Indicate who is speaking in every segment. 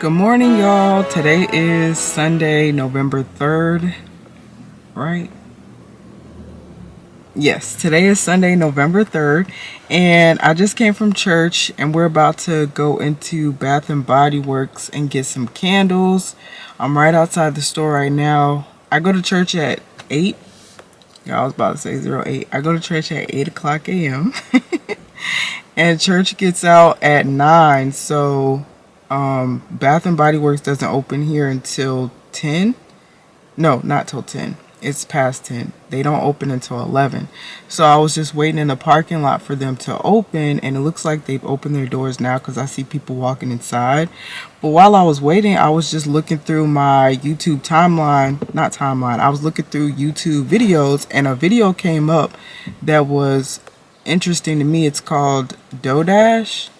Speaker 1: Good morning, y'all. Today is Sunday, November 3rd, right? Yes, today is Sunday, November 3rd, and I just came from church and we're about to go into Bath and Body Works and get some candles. I'm right outside the store right now. I go to church at 8. Yeah, I was about to say 08. I go to church at 8 o'clock a.m. and church gets out at 9, so Bath and Body Works doesn't open here until 10. No, not till 10. It's past 10. They don't open until 11. So I was just waiting in the parking lot for them to open, and it looks like they've opened their doors now because I see people walking inside. But while I was waiting, I was just looking through my YouTube timeline. I was looking through YouTube videos, and a video came up that was interesting to me. It's called DoughdDash.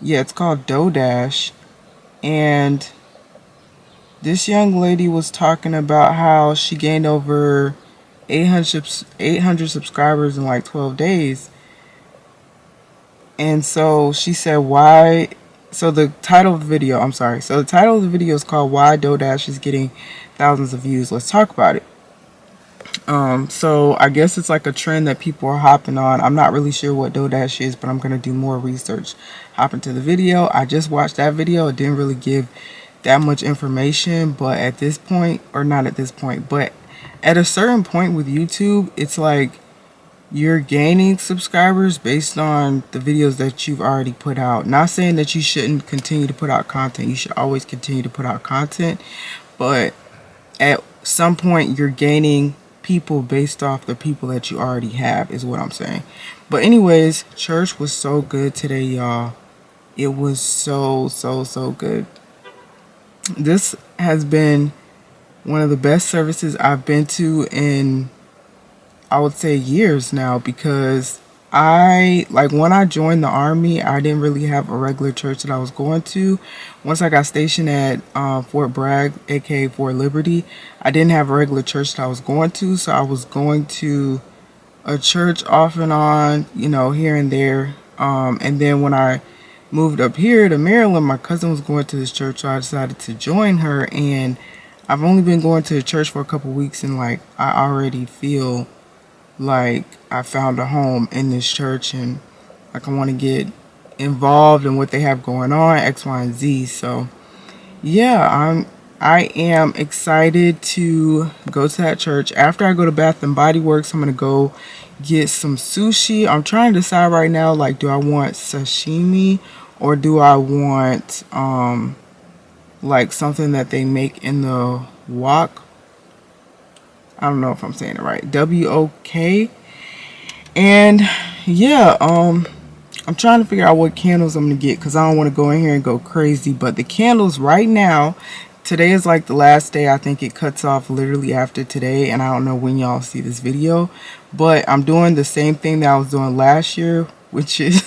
Speaker 1: Yeah, it's called DoughdDash. And this young lady was talking about how she gained over 800 subscribers in like 12 days. And so she said, why? So the title of the video, So the title of the video is called Why DoughdDash is Getting Thousands of Views. Let's talk about it. So I guess it's like a trend that people are hopping on. I'm not really sure what DoughdDash is, but I'm going to do more research. Hop into the video. I just watched that video. It didn't really give that much information, but at this point, or not at this point, but at a certain point with YouTube, it's like you're gaining subscribers based on the videos that you've already put out. Not saying that you shouldn't continue to put out content. You should always continue to put out content, but at some point you're gaining people based off the people that you already have, is what I'm saying. But anyways, church was so good today, y'all. It was so good. This has been one of the best services I've been to in, I would say, years now, because when I joined the army, I didn't really have a regular church that I was going to. Once I got stationed at Fort Bragg, aka Fort Liberty, I didn't have a regular church that I was going to, so I was going to a church off and on, here and there. And then when I moved up here to Maryland, my cousin was going to this church, so I decided to join her. And I've only been going to the church for a couple weeks, and I already feel like I found a home in this church, and I want to get involved in what they have going on, X, Y, and Z. So yeah, I am excited to go to that church. After I go to Bath and Body Works, I'm gonna go get some sushi. I'm trying to decide right now, do I want sashimi or do I want something that they make in the wok. I don't know if I'm saying it right. WOK. And yeah, I'm trying to figure out what candles I'm gonna get, because I don't want to go in here and go crazy. But the candles right now, today is the last day. I think it cuts off literally after today, and I don't know when y'all see this video, but I'm doing the same thing that I was doing last year, which is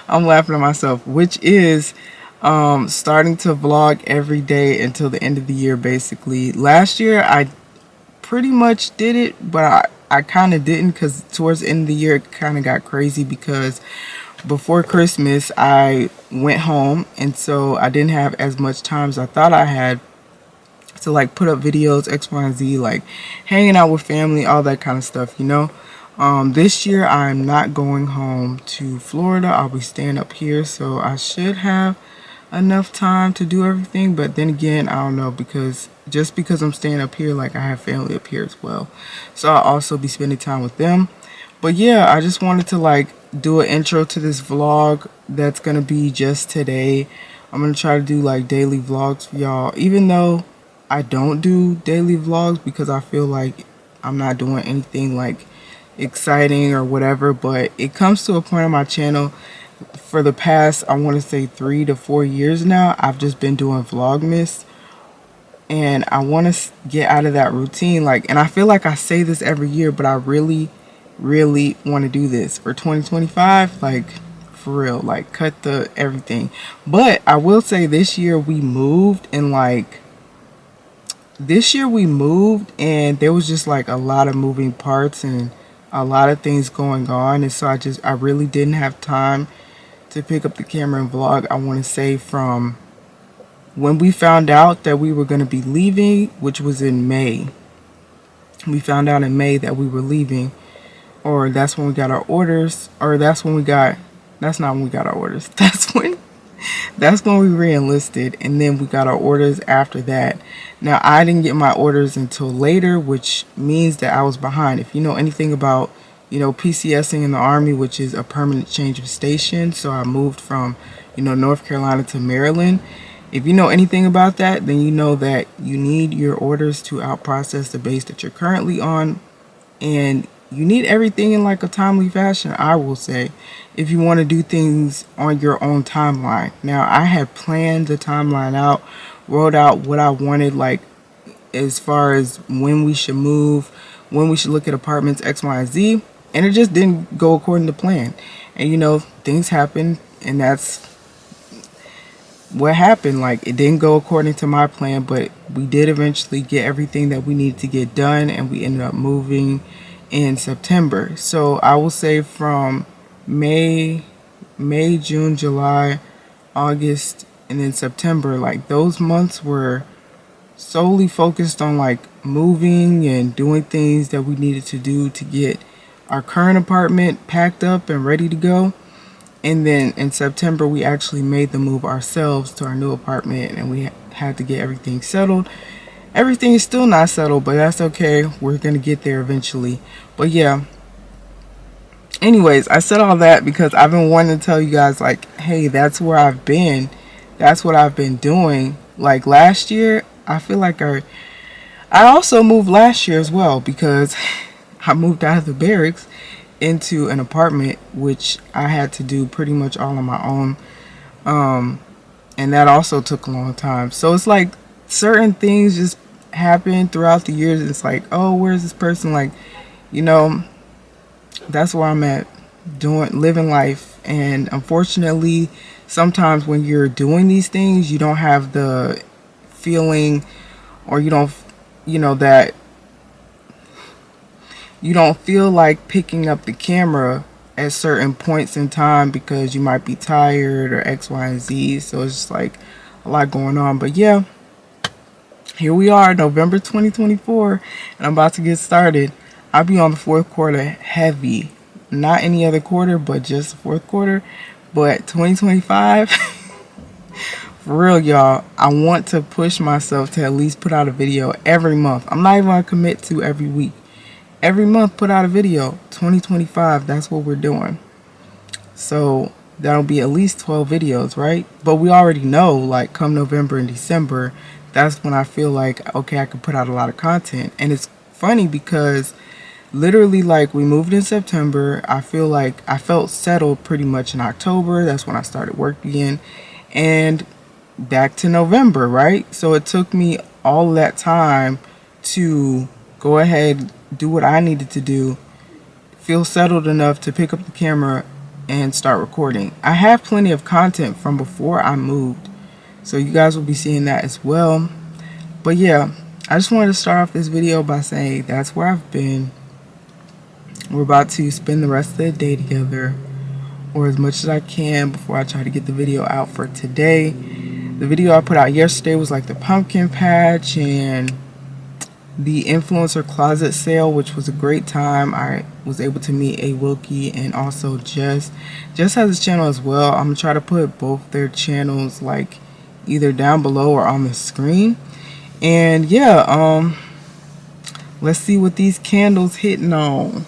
Speaker 1: I'm laughing at myself, which is starting to vlog every day until the end of the year. Basically, last year I pretty much did it, but I kind of didn't, because towards the end of the year it kind of got crazy, because before Christmas I went home, and so I didn't have as much time as I thought I had to put up videos, X, Y, and Z, hanging out with family, all that kind of stuff, This year I'm not going home to Florida. I'll be staying up here, so I should have enough time to do everything. But then again, I don't know, because just because I'm staying up here, I have family up here as well, so I'll also be spending time with them. But yeah, I just wanted to do an intro to this vlog that's gonna be just today. I'm gonna try to do daily vlogs for y'all, even though I don't do daily vlogs, because I feel like I'm not doing anything exciting or whatever. But it comes to a point on my channel, for the past, I want to say 3 to 4 years now, I've just been doing Vlogmas, and I want to get out of that routine. And I feel like I say this every year, but I really want to do this for 2025, for real, cut the everything. But I will say, this year we moved, and and there was just a lot of moving parts and a lot of things going on, and so I really didn't have time to pick up the camera and vlog, I want to say from when we found out that we were going to be leaving, which was in May. We found out in May that we were leaving, or that's when we got our orders, or that's not when we got our orders. That's when we re-enlisted, and then we got our orders after that. Now, I didn't get my orders until later, which means that I was behind. If you know anything about, PCSing in the Army, which is a permanent change of station, so I moved from, North Carolina to Maryland. If you know anything about that, then you know that you need your orders to out-process the base that you're currently on, and you need everything in like a timely fashion, I will say, if you want to do things on your own timeline. Now, I had planned the timeline out, wrote out what I wanted, like as far as when we should move, when we should look at apartments, X, Y, and Z, and it just didn't go according to plan. And things happen, and that's what happened. Like, it didn't go according to my plan, but we did eventually get everything that we needed to get done, and we ended up moving in September. So I will say from May, June, July, August, and then September, like those months were solely focused on like moving and doing things that we needed to do to get our current apartment packed up and ready to go. And then in September, we actually made the move ourselves to our new apartment, and we had to get everything settled. Everything is still not settled, but that's okay. We're going to get there eventually. But yeah. Anyways, I said all that because I've been wanting to tell you guys, like, hey, that's where I've been. That's what I've been doing. Like last year, I feel like I also moved last year as well, because I moved out of the barracks into an apartment, which I had to do pretty much all on my own. And that also took a long time. So it's like certain things just happen throughout the years. It's like, oh, where's this person? Like, that's where I'm at, living life. And unfortunately, sometimes when you're doing these things, you don't have the feeling, or you don't feel like picking up the camera at certain points in time because you might be tired or X, Y, and Z. So it's just like a lot going on. But yeah, here we are, November 2024, and I'm about to get started. I'll be on the fourth quarter heavy. Not any other quarter, but just the fourth quarter. But 2025, for real, y'all, I want to push myself to at least put out a video every month. I'm not even going to commit to every week. Every month, put out a video. 2025, that's what we're doing. So that'll be at least 12 videos, right? But we already know, like, come November and December, that's when I feel like, okay, I can put out a lot of content. And it's funny because literally, like, we moved in September. I feel like I felt settled pretty much in October. That's when I started work again. And back to November, right? So it took me all that time to go ahead, do what I needed to do, feel settled enough to pick up the camera and start recording. I have plenty of content from before I moved, so you guys will be seeing that as well. But yeah, I just wanted to start off this video by saying that's where I've been. We're about to spend the rest of the day together, or as much as I can before I try to get the video out for today. The video I put out yesterday was like the pumpkin patch and the influencer closet sale, which was a great time. I was able to meet A. Wilkie and also Jess. Jess has a channel as well. I'm gonna try to put both their channels like either down below or on the screen. And yeah, let's see what these candles hitting on.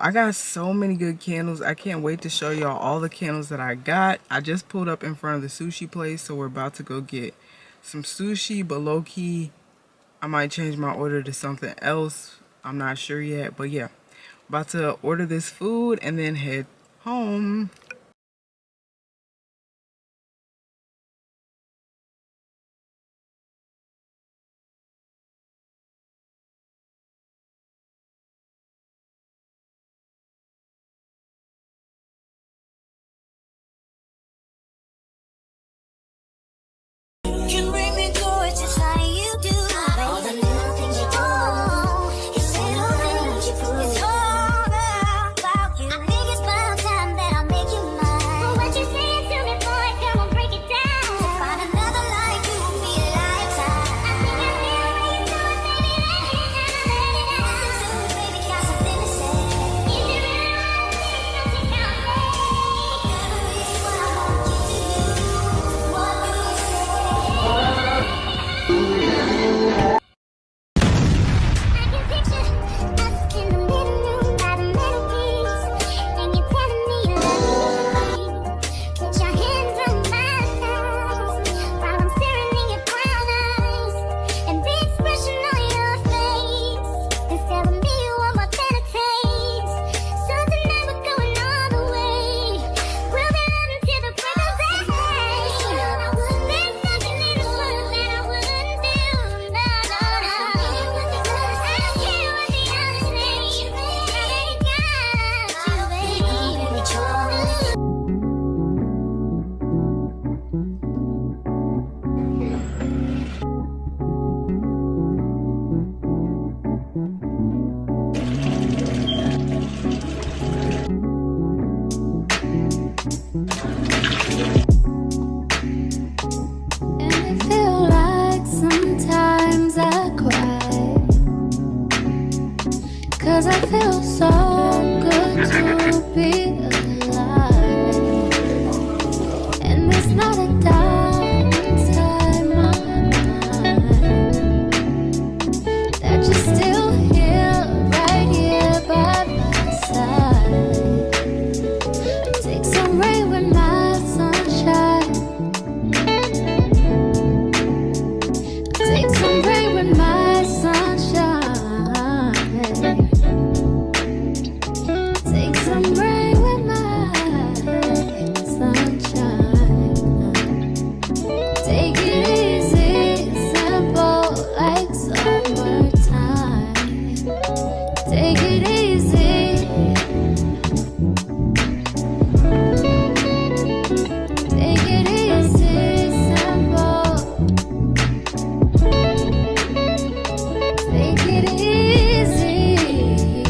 Speaker 1: I got so many good candles. I can't wait to show y'all all the candles that I got. I just pulled up in front of the sushi place, so we're about to go get some sushi, but low-key, I might change my order to something else. I'm not sure yet, but yeah. About to order this food and then head home.
Speaker 2: Can bring me joy just like you do. All the little things you do, it's little things you prove. It's all about you. I think it's about time that I make you mine. But what you say to me, boy, come on, break it down. To find another like you would be a lifetime. I think I see the way you do it, baby. Let it down. Listen to it, baby, got something to say. Is it really right? Something can't say. Whatever it is, what I want you to do. What do you say? I can picture us in the living room by the mantelpiece, and you're telling me you love me. Put your hands on my thighs while I'm staring in your brown eyes, and the expression on your face is telling me you want more than a taste. So tonight we're going all the way. We'll be loving till the break of day. There's nothing in this world that I wouldn't do. No, no, no. I don't care what the others say. I ain't got you, baby.
Speaker 3: And I feel like sometimes I cry, 'cause I feel so good to be alive. And there's not a doubt inside my mind that you're still here, right here by my side. Take some rain with my sunshine. Take some rain with my sunshine. Take some rain with my sunshine. Take it easy, simple like summertime. Take it easy. Take it easy, simple. Take it easy,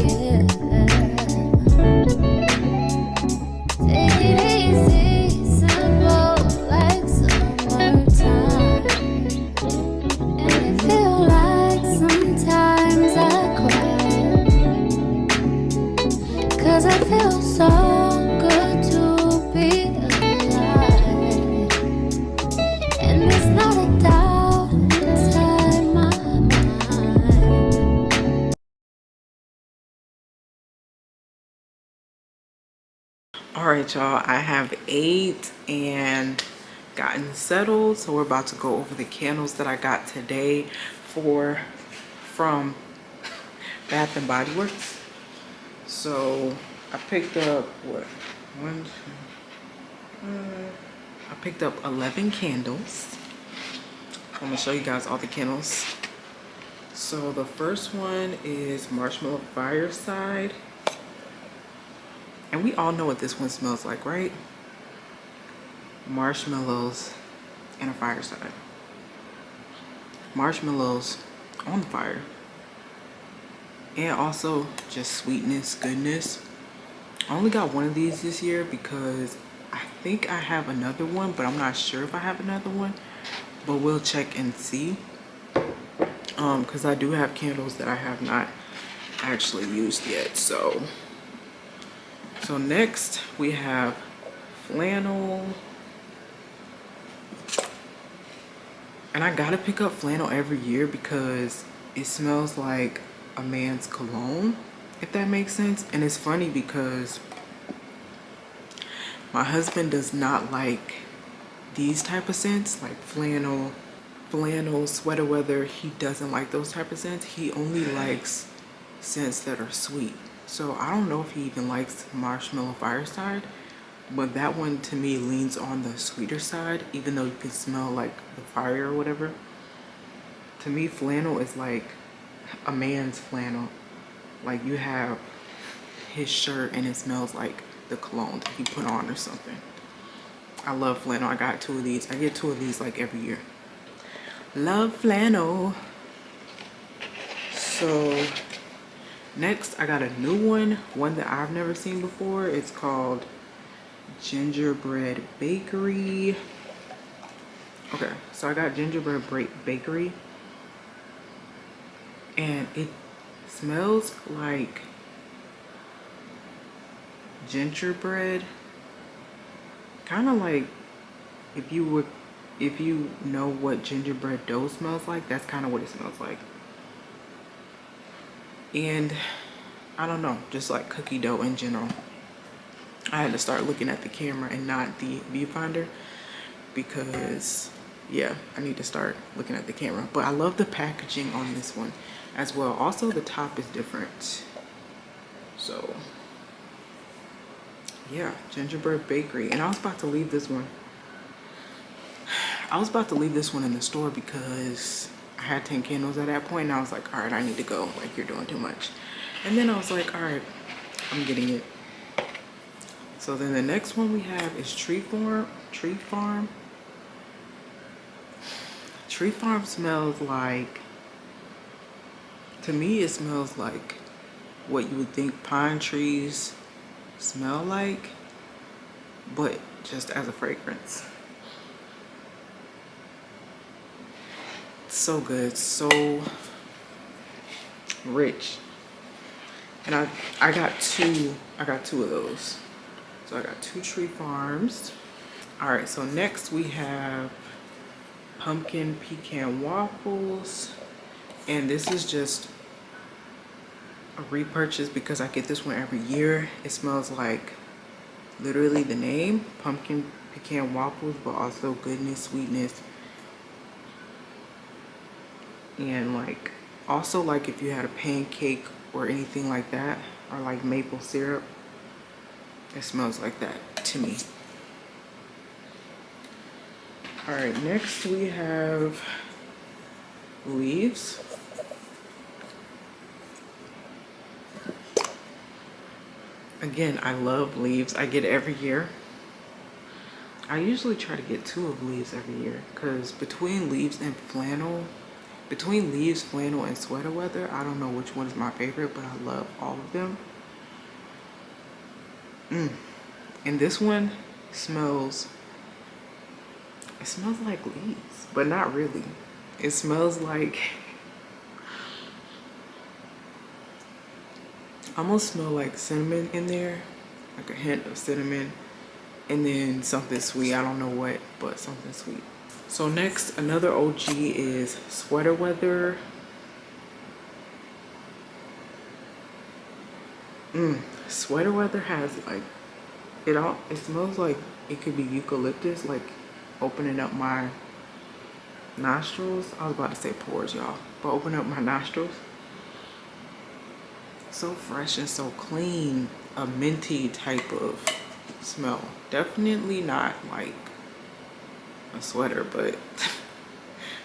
Speaker 3: yeah. Take it easy, simple like summertime. And I feel like sometimes I cry, 'cause I feel so good to be alive. And there's not a doubt inside my mind.
Speaker 1: Alright, y'all, I have ate and gotten settled, so we're about to go over the candles that I got today from Bath and Body Works. So I picked up what? I picked up 11 candles. I'm gonna show you guys all the candles. So the first one is Marshmallow Fireside. And we all know what this one smells like, right? Marshmallows and a fireside. Marshmallows on the fire. And also just sweetness, goodness. I only got one of these this year because I think I have another one, but I'm not sure if I have another one. But we'll check and see. Because I do have candles that I have not actually used yet. So next we have flannel. And I gotta pick up flannel every year because it smells like a man's cologne. if that makes sense. And it's funny because my husband does not like these type of scents, like flannel, sweater weather. He doesn't like those type of scents. He only likes scents that are sweet. So I don't know if he even likes Marshmallow Fireside, but that one to me leans on the sweeter side, even though you can smell like the fire or whatever. To me, flannel is like a man's flannel. Like you have his shirt and it smells like the cologne that he put on or something. I love flannel. I got 2 of these. I get 2 of these like every year. Love flannel. So next I got a new one that I've never seen before. It's called Gingerbread Bakery. Okay, so I got Gingerbread Bakery, and it smells like gingerbread, kind of like if you know what gingerbread dough smells like, that's kind of what it smells like. And I don't know, just like cookie dough in general. I had to start looking at the camera and not the viewfinder because yeah, I need to start looking at the camera. But I love the packaging on this one as well. Also the top is different. So yeah, Gingerbread Bakery. And I was about to leave this one in the store because I had 10 candles at that point, and I was like, all right, I need to go. Like, you're doing too much. And then I was like, all right, I'm getting it. So then the next one we have is Tree Farm. Tree Farm smells like, to me, it smells like what you would think pine trees smell like, but just as a fragrance. So good, so rich. And I got two of those. So I got 2 Tree Farms. All right, so next we have pumpkin pecan waffles, and this is just a repurchase because I get this one every year. It smells like literally the name, pumpkin pecan waffles, but also goodness, sweetness, and like also like if you had a pancake or anything like that, or like maple syrup, it smells like that to me. All right, next we have Leaves. Again, I love Leaves. I get it every year. I usually try to get 2 of Leaves every year because between Leaves, flannel, and sweater weather, I don't know which one is my favorite, but I love all of them. And this one smells like leaves, but not really. It smells like, almost smell like cinnamon in there, like a hint of cinnamon, and then something sweet. I don't know what, but something sweet. So next, another OG is Sweater Weather. Sweater Weather has like, it smells like it could be eucalyptus, like opening up my nostrils. I was about to say pores, y'all, but open up my nostrils. So fresh and so clean, a minty type of smell. Definitely not like a sweater, but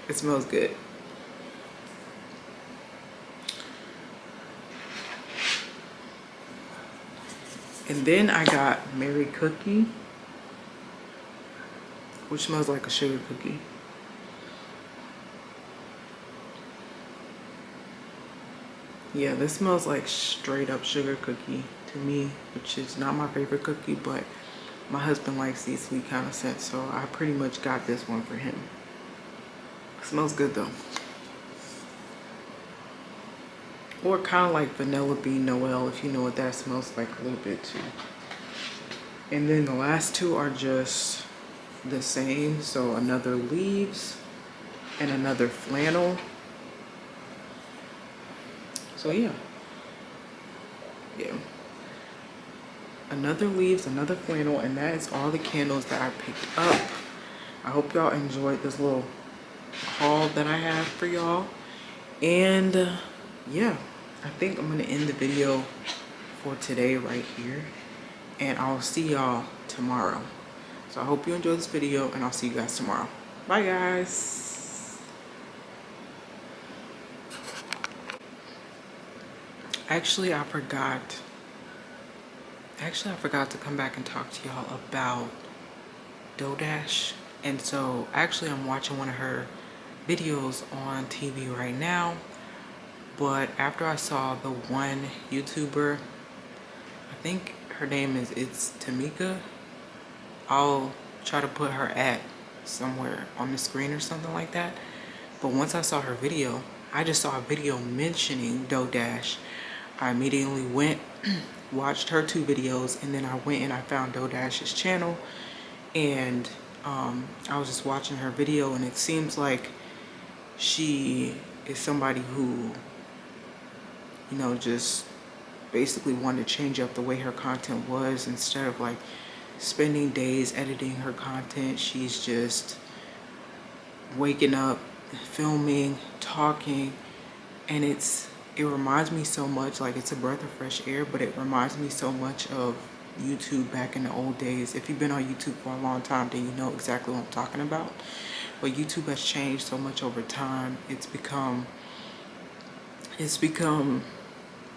Speaker 1: it smells good. And then I got Merry Cookie, which smells like a sugar cookie. Yeah, this smells like straight up sugar cookie to me, which is not my favorite cookie, but my husband likes these sweet kind of scents, so I pretty much got this one for him. It smells good though. Or kind of like Vanilla Bean Noel, if you know what that smells like a little bit too. And then the last 2 are just the same. So another Leaves and another Flannel. So yeah. Yeah. Another leaves, another flannel, and that is all the candles that I picked up. I hope y'all enjoyed this little haul that I have for y'all. And yeah, I think I'm gonna end the video for today right here, and I'll see y'all tomorrow. So I hope you enjoyed this video, and I'll see you guys tomorrow. Bye guys. Actually, I forgot to come back and talk to y'all about DoughdDash. And so actually I'm watching one of her videos on TV right now, but after I saw the one YouTuber, I think her name is it's Tamika. I'll try to put her at somewhere on the screen or something like that. But once I saw her video, I just saw a video mentioning DoughdDash. I immediately went, watched her 2 videos, and then I went and I found DoughdDash's channel, and I was just watching her video, and it seems like she is somebody who, you know, just basically wanted to change up the way her content was. Instead of like spending days editing her content, she's just waking up, filming, talking, and it reminds me so much, like it's a breath of fresh air, but it reminds me so much of YouTube back in the old days. If you've been on YouTube for a long time, then you know exactly what I'm talking about. But YouTube has changed so much over time. It's become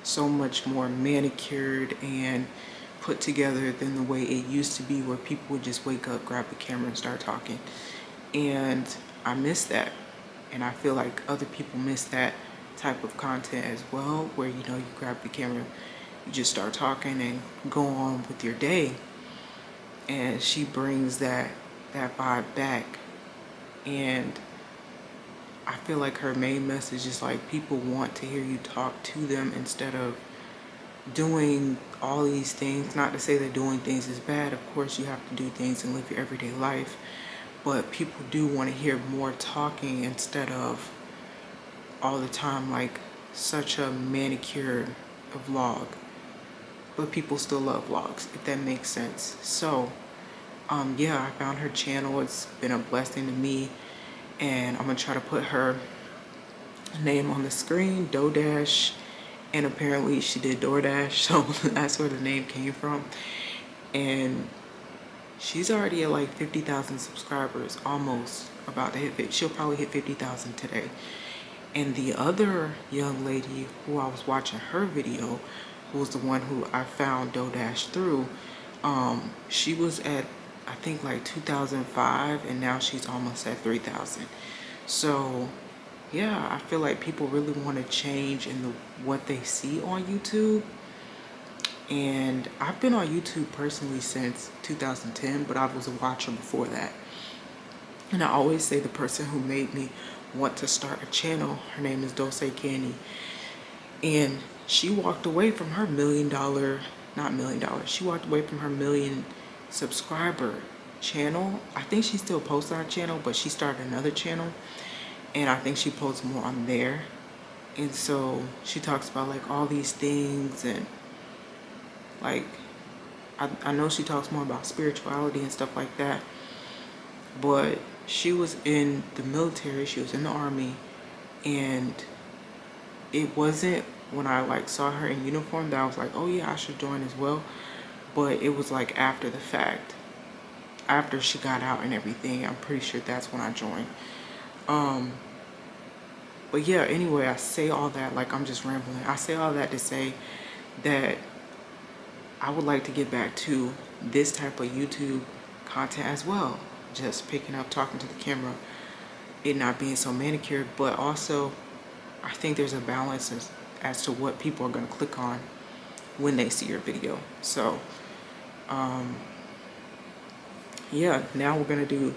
Speaker 1: so much more manicured and put together than the way it used to be, where people would just wake up, grab the camera, and start talking. And I miss that, and I feel like other people miss that type of content as well, where, you know, you grab the camera, you just start talking and go on with your day. And she brings that vibe back, and I feel like her main message is like people want to hear you talk to them instead of doing all these things. Not to say that doing things is bad, of course you have to do things and live your everyday life, but people do want to hear more talking instead of all the time like such a manicured vlog. But people still love vlogs, if that makes sense. So yeah, I found her channel. It's been a blessing to me, and I'm gonna try to put her name on the screen, DoughdDash, and apparently she did DoorDash, so that's where the name came from. And she's already at like 50,000 subscribers, almost about to hit. She'll probably hit 50,000 today. And the other young lady who I was watching her video, who was the one who I found DoughdDash through, she was at, I think, like 2005, and now she's almost at 3,000. So yeah, I feel like people really want to change in what they see on YouTube. And I've been on YouTube personally since 2010, but I was a watcher before that. And I always say the person who made me want to start a channel, her name is Dulce Candy, and she walked away from her she walked away from her 1,000,000 subscriber channel. I think she still posts on her channel, but she started another channel, and I think she posts more on there. And so she talks about like all these things, and like I know she talks more about spirituality and stuff like that, but she was in the military, she was in the army, and it wasn't when I like saw her in uniform that I was like, oh yeah, I should join as well. But it was like after the fact, after she got out and everything. I'm pretty sure that's when I joined. But yeah, anyway, I say all that like I'm just rambling. I say all that to say that I would like to get back to this type of YouTube content as well. Just picking up, talking to the camera, it not being so manicured, but also I think there's a balance as to what people are going to click on when they see your video. So yeah, now we're going to do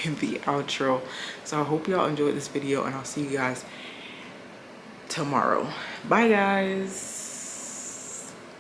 Speaker 1: the outro. So I hope y'all enjoyed this video, and I'll see you guys tomorrow. Bye guys.